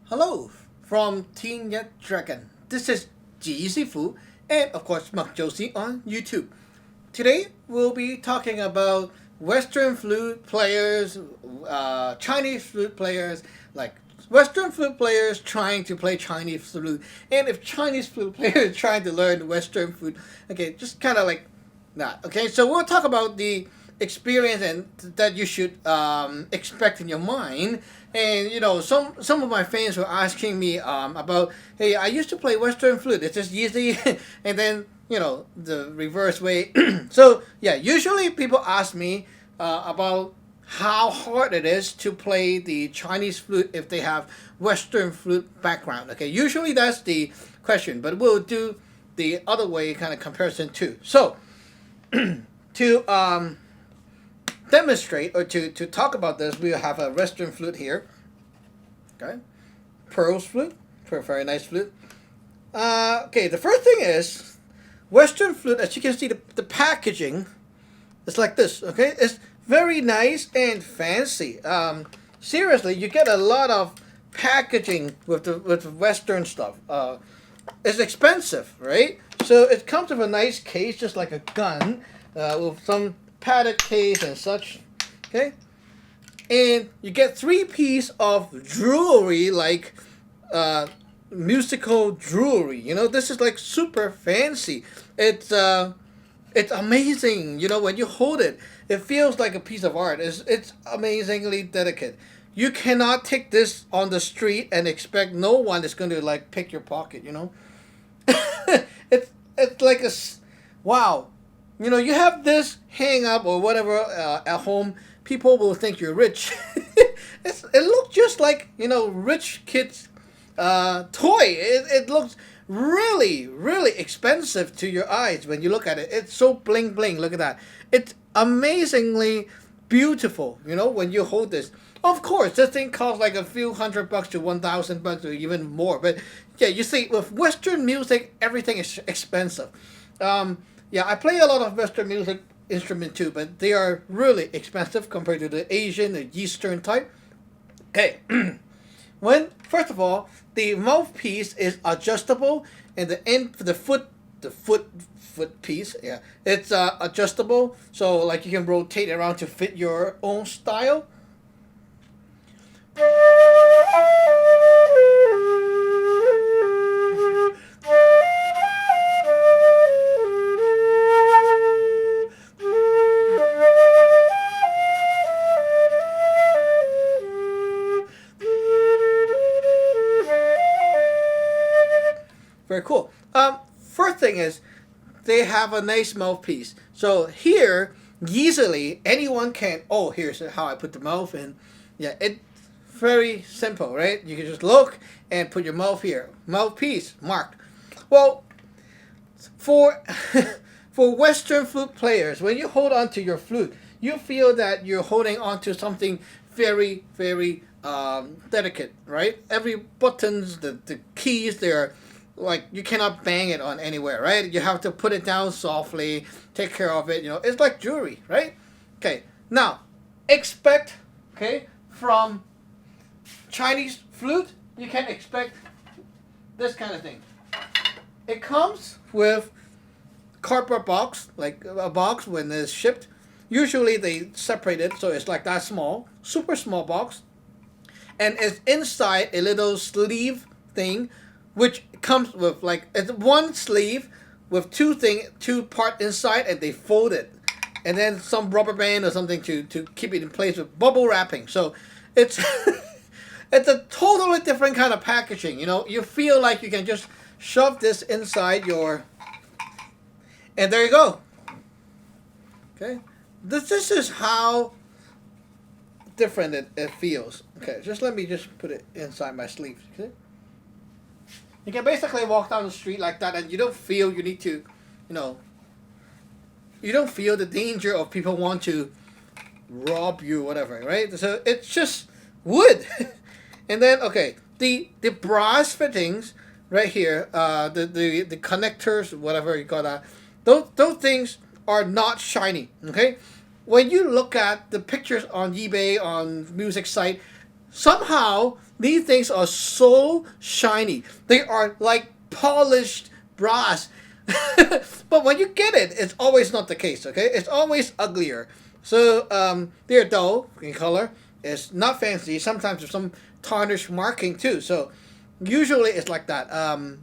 Hello from Team Yat Dragon. This is Dizi and of course Mark Josie on YouTube. Today we'll be talking about Western flute players, Chinese flute players, like Western flute players trying to play Chinese flute, and if Chinese flute players trying to learn Western flute. Okay, just kind of like that. Okay, so we'll talk about the experience and that you should expect in your mind. And some of my fans were asking me about, hey, I used to play Western flute, it's just easy. And then the reverse way. So yeah, usually people ask me about how hard it is to play the Chinese flute if they have Western flute background. Okay, usually that's the question, but we'll do the other way kind of comparison too. So to demonstrate or to talk about this, we have a Western flute here. Okay, Pearl's flute, very nice flute. Okay, the first thing is Western flute. As you can see, the packaging is like this. Okay, it's very nice and fancy. Seriously, you get a lot of packaging with Western stuff. It's expensive, right? So it comes with a nice case, just like a gun, with some padded case and such. Okay, and you get 3 pieces of jewelry, like musical jewelry. This is like super fancy. It's amazing. When you hold it, it feels like a piece of art. It's amazingly delicate. You cannot take this on the street and expect no one is going to like pick your pocket. It's like wow. You have this hang up or whatever at home, people will think you're rich. It looks just like rich kids toy. It looks really, really expensive to your eyes when you look at it. It's so bling bling. Look at that. It's amazingly beautiful. When you hold this. Of course, this thing costs like a few $100 to $1,000 or even more. But yeah, you see, with Western music, everything is expensive. Yeah, I play a lot of Western music instrument too, but they are really expensive compared to the Asian, the Eastern type. Okay. First of all, the mouthpiece is adjustable, and the foot piece, yeah, it's adjustable, so like you can rotate it around to fit your own style. Very cool. First thing is they have a nice mouthpiece. So here, easily anyone can. Oh, here's how I put the mouth in. Yeah, it's very simple, right? You can just look and put your mouth here. Mouthpiece marked. Well, for Western flute players, when you hold on to your flute, you feel that you're holding on to something very, very delicate, right? Every buttons, the keys, they're like you cannot bang it on anywhere, right? You have to put it down softly, take care of it. It's like jewelry, right? Okay, now expect, from Chinese flute, you can expect this kind of thing. It comes with cardboard box, like a box when it's shipped. Usually they separate it so it's like that small, super small box, and it's inside a little sleeve thing, which comes with like it's one sleeve with two part inside, and they fold it, and then some rubber band or something to keep it in place with bubble wrapping. So it's it's a totally different kind of packaging. You feel like you can just shove this inside and there you go. Okay, this is how different it feels. Okay, just let me just put it inside my sleeve. Okay. You can basically walk down the street like that, and you don't feel you need to, you don't feel the danger of people want to rob you or whatever, right? So it's just wood. And then, okay, the brass fittings right here, the connectors, whatever you call that, those things are not shiny, okay? When you look at the pictures on eBay, on music site, somehow These things are so shiny. They are like polished brass. But when you get it, it's always not the case, okay? It's always uglier. So they're dull in color. It's not fancy. Sometimes there's some tarnish marking too. So usually it's like that.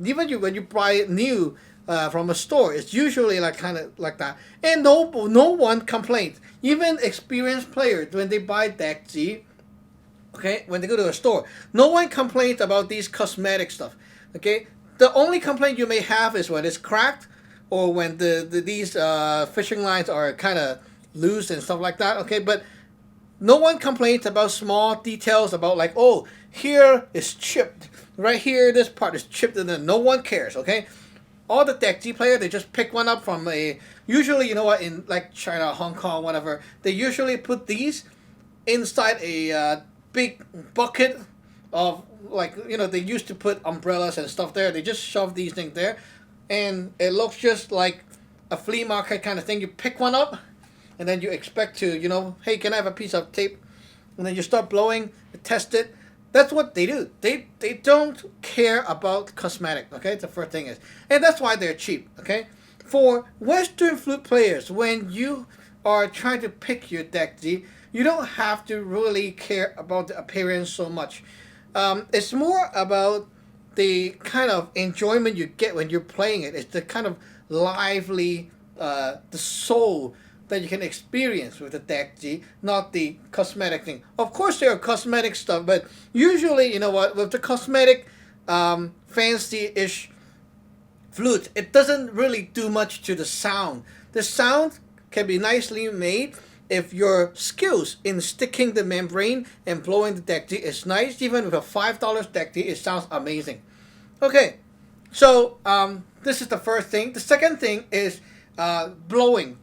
Even when you buy it new from a store, it's usually like kind of like that. And no one complains. Even experienced players, when they buy Dizi, okay, when they go to a store, no one complains about these cosmetic stuff, okay? The only complaint you may have is when it's cracked, or when these fishing lines are kind of loose and stuff like that, okay? But no one complains about small details about like, oh, here is chipped, right here this part is chipped, and then no one cares, okay? All the Dizi players, they just pick one up from usually, you know what, in like China, Hong Kong, whatever, they usually put these inside a big bucket of, like, you know, they used to put umbrellas and stuff there. They just shove these things there, and it looks just like a flea market kind of thing. You pick one up, and then you expect to, you know, hey, can I have a piece of tape? And then you start blowing, test it. That's what they do. They don't care about cosmetic, okay? The first thing is. And that's why they're cheap, okay? For Western flute players, when you are trying to pick your Dizi, you don't have to really care about the appearance so much. It's more about the kind of enjoyment you get when you're playing it. It's the kind of lively, the soul that you can experience with the Dizi, not the cosmetic thing. Of course, there are cosmetic stuff, but usually, you know what, with the cosmetic, fancy-ish flute, it doesn't really do much to the sound. The sound can be nicely made if your skills in sticking the membrane and blowing the Dizi is nice. Even with a $5 Dizi, it sounds amazing. Okay, so this is the first thing. The second thing is blowing.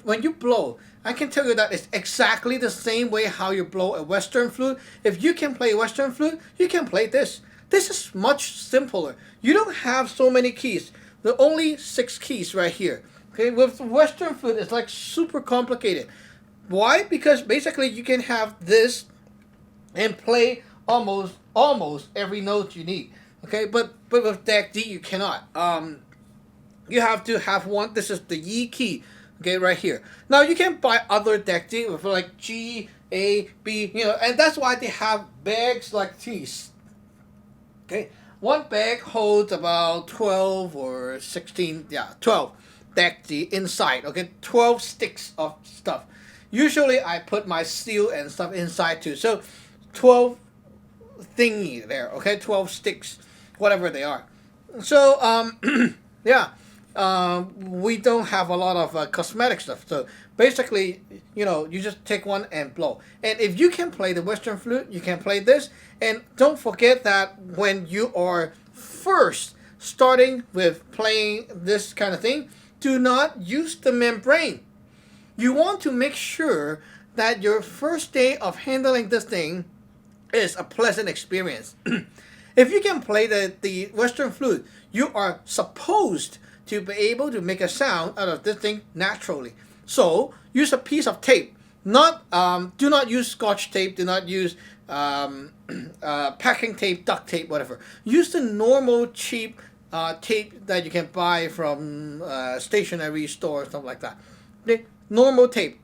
When you blow, I can tell you that it's exactly the same way how you blow a Western flute. If you can play Western flute, you can play this. This is much simpler. You don't have so many keys. There are only 6 keys right here. Okay, with Western flute, it's like super complicated. Why? Because basically you can have this and play almost every note you need. Okay, but with Dizi you cannot. You have to have one. This is the Yi key. Okay, right here. Now you can buy other Dizi with like G, A, B, you know, and that's why they have bags like these. Okay, one bag holds about 12 or 16, 12 Dizi inside. Okay, 12 sticks of stuff. Usually I put my seal and stuff inside too. So 12 thingy there, okay? 12 sticks, whatever they are. So, yeah, we don't have a lot of cosmetic stuff. So basically, you know, you just take one and blow. And if you can play the Western flute, you can play this. And don't forget that when you are first starting with playing this kind of thing, do not use the membrane. You want to make sure that your first day of handling this thing is a pleasant experience. If you can play the Western flute, you are supposed to be able to make a sound out of this thing naturally. So use a piece of tape. Do not use Scotch tape. Do not use packing tape, duct tape, whatever. Use the normal cheap tape that you can buy from stationery store, stuff like that. Okay? Normal tape.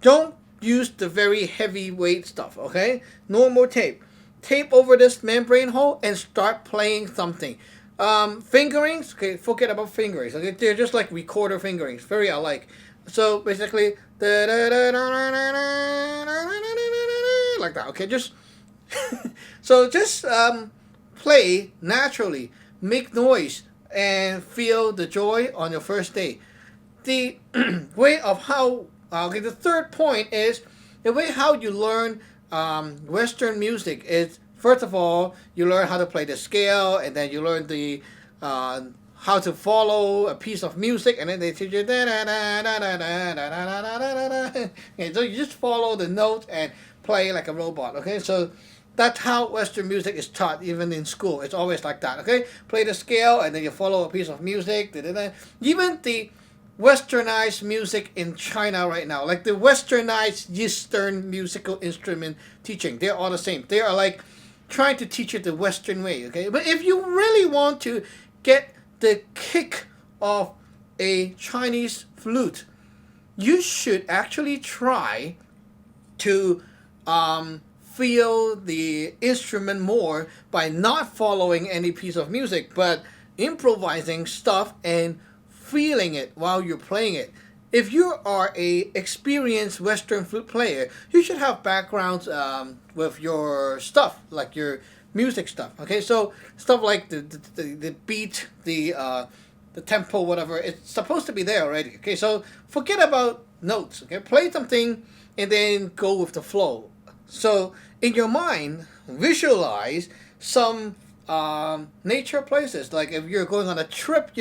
Don't use the very heavyweight stuff, okay? Normal tape. Tape over this membrane hole and start playing something. Fingerings, okay, forget about fingerings. Okay, they're just like recorder fingerings, very alike. So basically, like that. Okay, just so just play naturally, make noise, and feel the joy on your first day. The way of how okay, the third point is the way how you learn Western music is, first of all, you learn how to play the scale, and then you learn the how to follow a piece of music, and then they teach you okay, so you just follow the notes and play like a robot. Okay, so that's how Western music is taught, even in school. It's always like that. Okay, play the scale, and then you follow a piece of music. Even the Westernized music in China right now, like the Westernized Eastern musical instrument teaching, they're all the same. They are like trying to teach it the Western way, okay? But if you really want to get the kick of a Chinese flute, you should actually try to feel the instrument more by not following any piece of music, but improvising stuff and feeling it while you're playing it. If you are a experienced Western flute player, you should have backgrounds with your stuff, like your music stuff. Okay, so stuff like the beat, the tempo, whatever, it's supposed to be there already. Okay, so forget about notes. Okay, play something and then go with the flow. So in your mind, visualize some nature places. Like if you're going on a trip,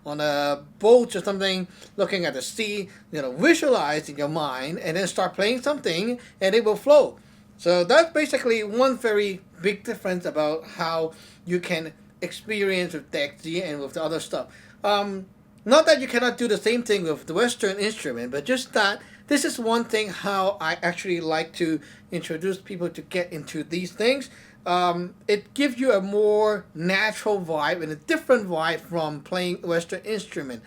on a boat or something, looking at the sea, visualize in your mind and then start playing something and it will flow. So that's basically one very big difference about how you can experience with Dizi and with the other stuff. Not that you cannot do the same thing with the Western instrument, but just that this is one thing how I actually like to introduce people to get into these things. It gives you a more natural vibe and a different vibe from playing Western instrument.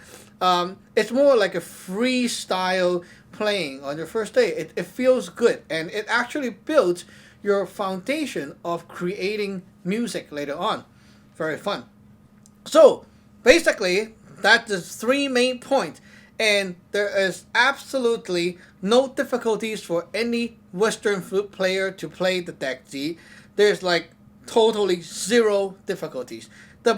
It's more like a freestyle playing on your first day. It feels good, and it actually builds your foundation of creating music later on. Very fun. So basically, that's the 3 main points. And there is absolutely no difficulties for any Western flute player to play the Dizi. There's like totally 0 difficulties. The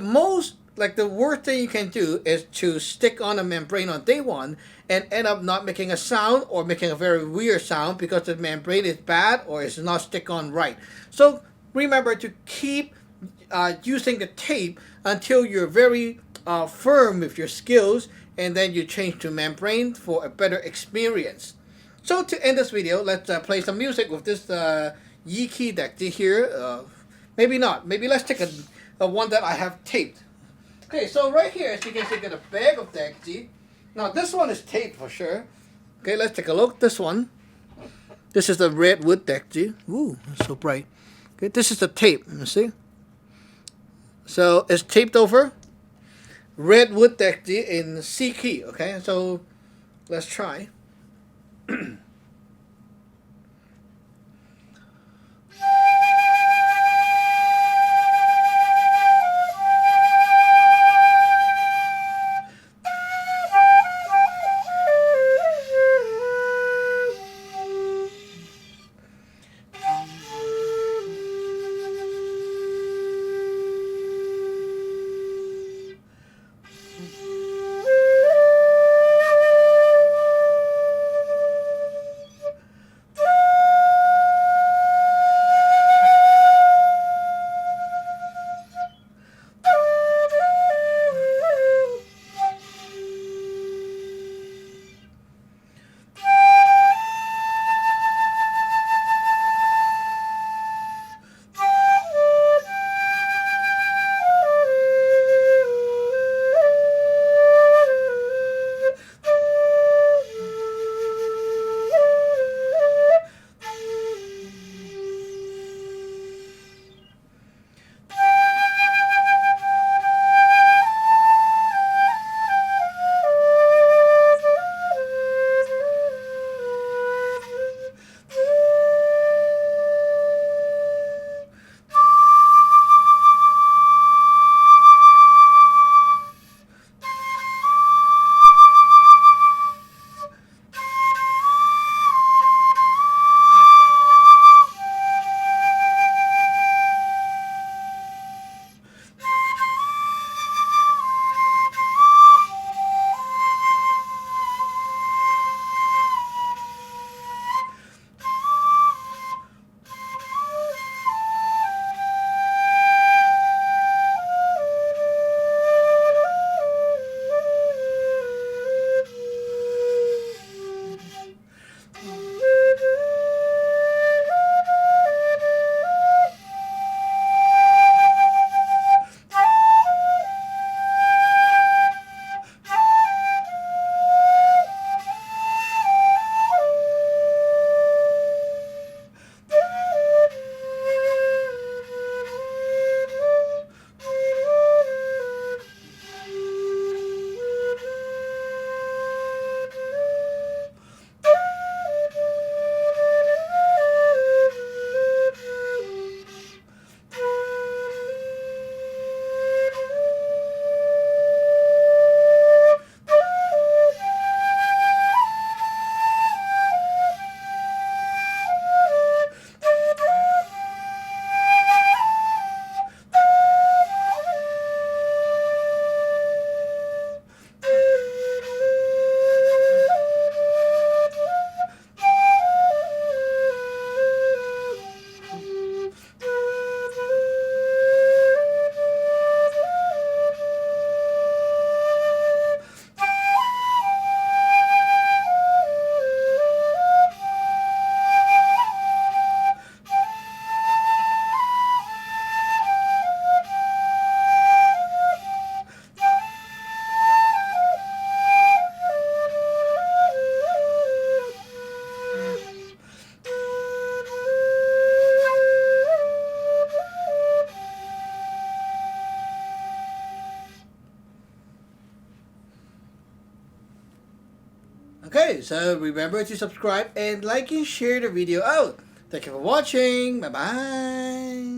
worst thing you can do is to stick on a membrane on day 1 and end up not making a sound or making a very weird sound because the membrane is bad or is not stick on right. So remember to keep using the tape until you're very firm with your skills, and then you change to membrane for a better experience. So to end this video, let's play some music with this Yiki Dizi here. Maybe not. Maybe let's take a one that I have taped. Okay, so right here, as you can see, I got a bag of Dizi. Now this one is taped for sure. Okay, let's take a look. This one. This is the red wood Dizi. Ooh, it's so bright. Okay, this is the tape. You see? So it's taped over. Red wood Dizi in C key. Okay, so let's try. Okay, so remember to subscribe and like and share the video out. Thank you for watching. Bye bye.